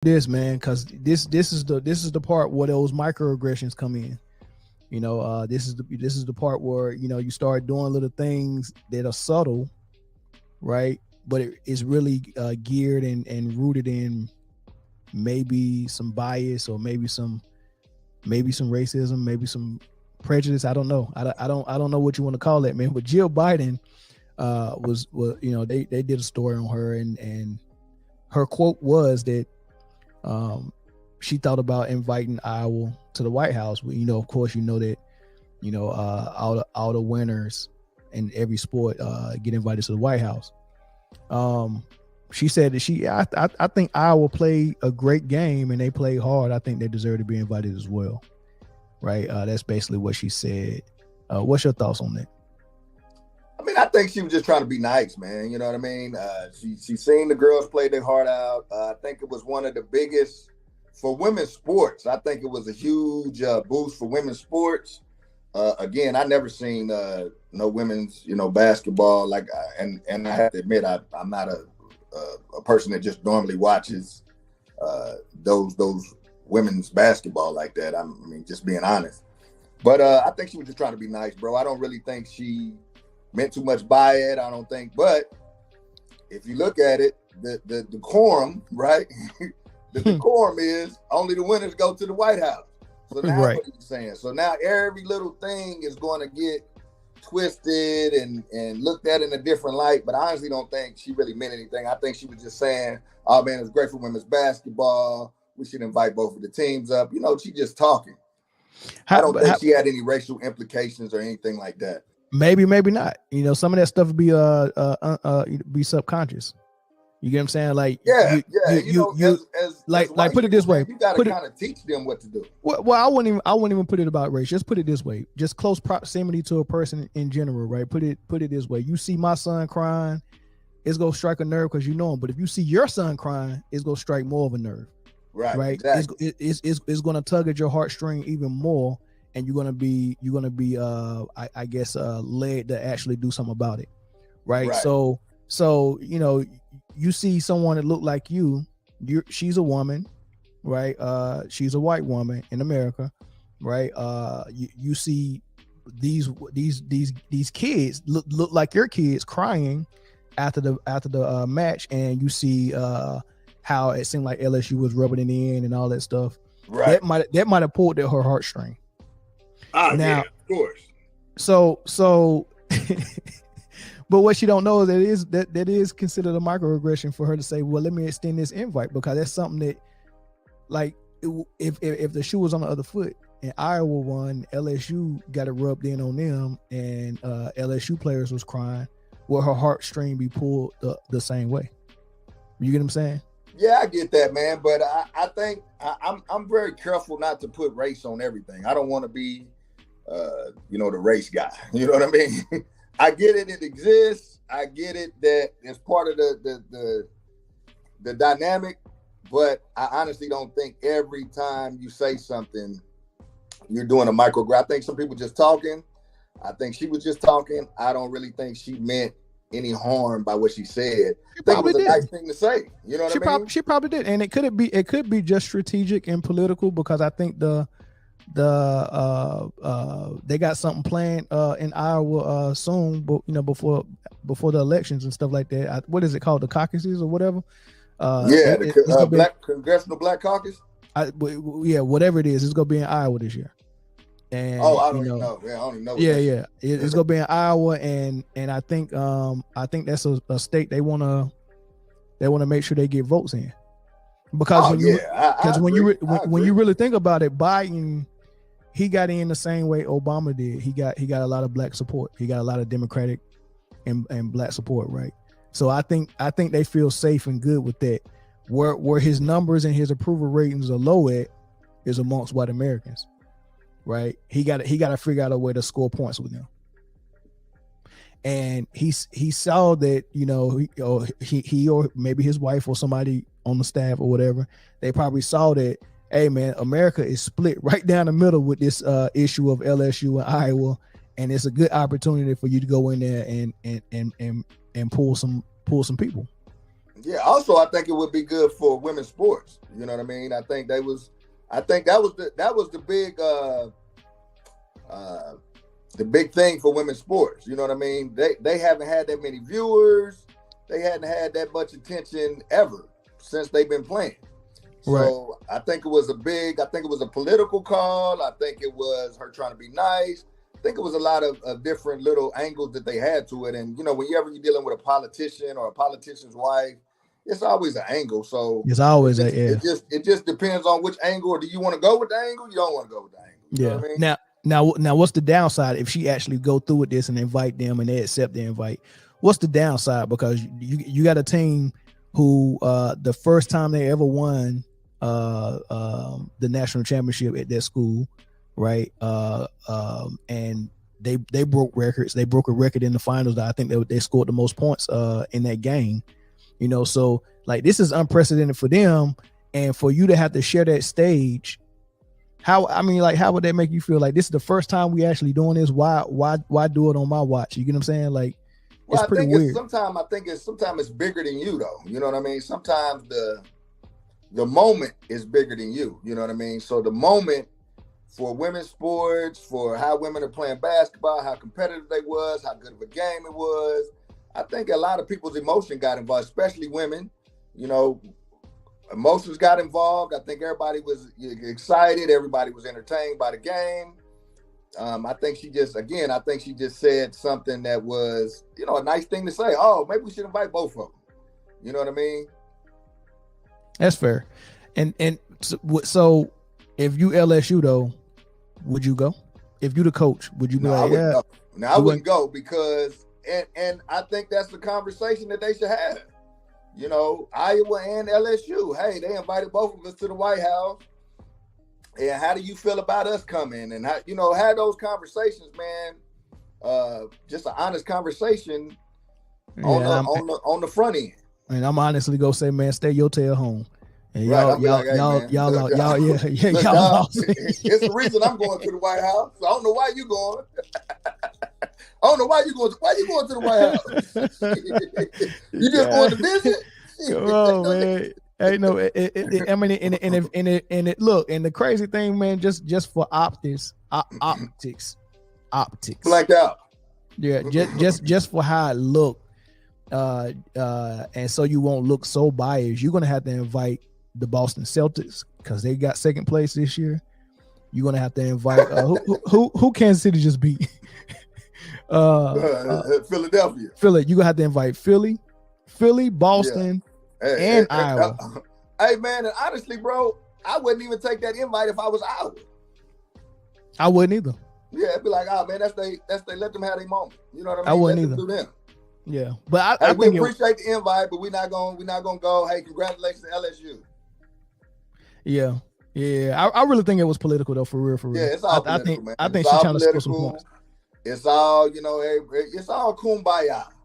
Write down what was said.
this, man, because this is the part where those microaggressions come in. This is the part where you start doing little things that are subtle, right? But it's really geared and rooted in maybe some bias or maybe some racism, maybe some prejudice. I don't know. I don't know what you want to call that, man. But Jill Biden was they did a story on her, and her quote was that she thought about inviting Iowa to the White House. Of course, that all the winners in every sport get invited to the White House. She said that I think Iowa played a great game and they played hard. I think they deserve to be invited as well. Right. That's basically what she said. What's your thoughts on that? I mean, I think she was just trying to be nice, man. You know what I mean? She seen the girls play their heart out. I think it was one of the biggest for women's sports. I think it was a huge boost for women's sports. Again, I never seen no women's, basketball. And I have to admit, I'm not a person that just normally watches those women's basketball like that. I mean, just being honest. But I think she was just trying to be nice, bro. I don't really think she meant too much by it. I don't think. But if you look at it, the decorum, right? The decorum is only the winners go to the White House. So now right. What are you saying? So now every little thing is going to get twisted and looked at in a different light. But I honestly don't think she really meant anything. I think she was just saying, oh man, it's great for women's basketball. We should invite both of the teams up. She just talking. I don't think she had any racial implications or anything like that. Maybe not. Some of that stuff would be subconscious. You get what I'm saying? Like, as put it this way, you got to kind of teach them what to do. Well, I wouldn't even put it about race. Just put it this way: just close proximity to a person in general, right? Put it this way: you see my son crying, it's gonna strike a nerve because you know him. But if you see your son crying, it's gonna strike more of a nerve, right? Exactly. It's gonna tug at your heartstring even more, and you're gonna be led to actually do something about it, right? So you see someone that look like she's a woman, right? She's a white woman in America, right? You see these kids look like your kids crying after the match, and you see how it seemed like LSU was rubbing it in and all that stuff. Right. That might have pulled at her heartstring. Now, yeah, of course. So but what she don't know is that is considered a microaggression for her to say, well, let me extend this invite, because that's something that, like, if the shoe was on the other foot and Iowa won, LSU got it rubbed in on them, and LSU players was crying, will her heartstring be pulled the same way? You get what I'm saying? Yeah, I get that, man. But I think I'm very careful not to put race on everything. I don't want to be, the race guy. You know what I mean? I get it exists. I get it that it's part of the dynamic, but I honestly don't think every time you say something, you're doing a microaggression. I think some people just talking. I think she was just talking. I don't really think she meant any harm by what she said. I think it was a nice thing to say. You know what I mean? She probably did, and it could be just strategic and political, because I think they got something planned in Iowa soon, but before the elections and stuff like that. What is it called, the caucuses or whatever? Congressional Black Caucus. Whatever it is, it's gonna be in Iowa this year. And I don't even know. Yeah, I don't even know. It's gonna be in Iowa, and I think that's a state they wanna make sure they get votes in, because when you really think about it, Biden, he got in the same way Obama did. He got a lot of black support. He got a lot of Democratic and black support, right? So I think they feel safe and good with that. Where his numbers and his approval ratings are low at is amongst white Americans, right? He got to figure out a way to score points with them. And he saw that, he or maybe his wife or somebody on the staff or whatever, they probably saw that, hey man, America is split right down the middle with this issue of LSU and Iowa, and it's a good opportunity for you to go in there and pull some people. Yeah. Also, I think it would be good for women's sports. You know what I mean? I think that was the big the big thing for women's sports. You know what I mean? They haven't had that many viewers. They hadn't had that much attention ever since they've been playing. So right. I think it was a political call. I think it was her trying to be nice. I think it was a lot of different little angles that they had to it. And, you know, whenever you're dealing with a politician or a politician's wife, it's always an angle. So it's always it just depends on which angle. Or do you want to go with the angle? You don't want to go with the angle. You know what I mean? Now, what's the downside if she actually go through with this and invite them and they accept the invite? What's the downside? Because you got a team who the first time they ever won the national championship at their school, right? And they broke records. They broke a record in the finals. I think they scored the most points in that game. You know, so like this is unprecedented for them, and for you to have to share that stage. How would that make you feel? Like this is the first time we actually doing this. Why do it on my watch? You get what I'm saying? Like, well, it's pretty weird. Sometimes it's bigger than you, though. You know what I mean? Sometimes the moment is bigger than you. You know what I mean? So the moment for women's sports, for how women are playing basketball, how competitive they was, how good of a game it was. I think a lot of people's emotion got involved, especially women. You know, emotions got involved. I think everybody was excited. Everybody was entertained by the game. I think she just said something that was, you know, a nice thing to say. Oh, maybe we should invite both of them. You know what I mean? That's fair. And so if you LSU though, would you go? If you the coach, would you be like, yeah? Go. Now I wouldn't go because and I think that's the conversation that they should have. You know, Iowa and LSU. Hey, they invited both of us to the White House. And how do you feel about us coming? And how, you know, have those conversations, man. Just an honest conversation on the front end. And I'm honestly gonna say, man, stay your tail home. And y'all lost. It's the reason I'm going to the White House. So I don't know why you going. I don't know why you going. Why you going to the White House? You just going to visit? Come on, man. Hey, no, I mean, and it look, and the crazy thing, man, just for optics. Blacked out. Yeah, just for how it looked, and so you won't look so biased. You're gonna have to invite the Boston Celtics because they got second place this year. You're gonna have to invite who Kansas City just beat. Philadelphia. Philly. You're gonna have to invite Philly, Boston, and Iowa. Hey man, and honestly, bro, I wouldn't even take that invite if I was Iowa. I wouldn't either. Yeah, it'd be like, oh man, that's they let them have their moment. You know what I mean? I wouldn't either. Do them. Yeah, but I we appreciate the invite, but we're not gonna go. Hey, congratulations to LSU. Yeah. I really think it was political though, for real. Yeah, it's all political, man. I think she's trying to score some points. It's all, you know, it's all kumbaya.